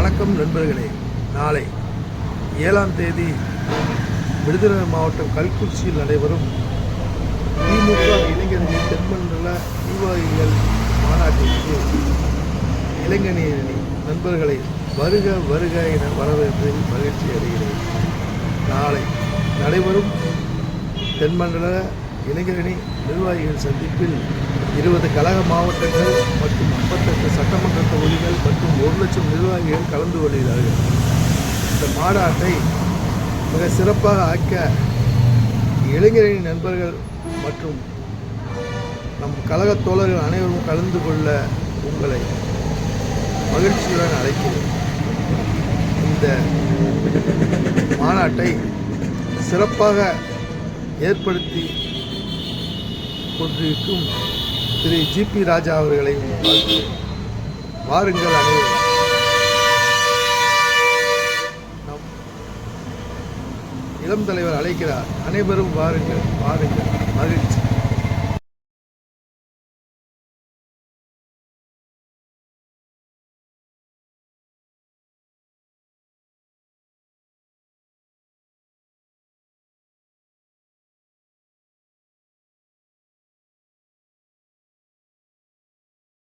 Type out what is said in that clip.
வணக்கம் நண்பர்களே. நாளை 7ஆம் தேதி விருதுநகர் மாவட்டம் கல்குறிச்சியில் நடைபெறும் திமுக இளைஞர்கள் தென்மண்டல நிர்வாகிகள் மாநாட்டிற்கு இளைஞரணி நண்பர்களை வருக வருக என வரவேற்பதில் மகிழ்ச்சி அடைகிறேன். நாளை நடைபெறும் தென்மண்டல இளைஞரணி நிர்வாகிகள் சந்திப்பில் 20 கழக மாவட்டங்கள் மற்றும் 58 சட்டமன்ற தொகுதிகள் மற்றும் 1 லட்சம் நிர்வாகிகள் கலந்து கொள்கிறார்கள். இந்த மாநாட்டை மிக சிறப்பாக ஆக்க இளைஞரணி நண்பர்கள் மற்றும் நம் கழக தோழர்கள் அனைவரும் கலந்து கொள்ள உங்களை மகிழ்ச்சியுடன் அழைக்கிறேன். இந்த மாநாட்டை சிறப்பாக ஏற்படுத்தி கொண்டிருக்கும் திரு ஜிபி ராஜா அவர்களை வாருங்கள் அனைவரும். நம் இளம் தலைவர் அழைக்கிறார், அனைவரும் வாருங்கள் வாருங்கள். மகிழ்ச்சி.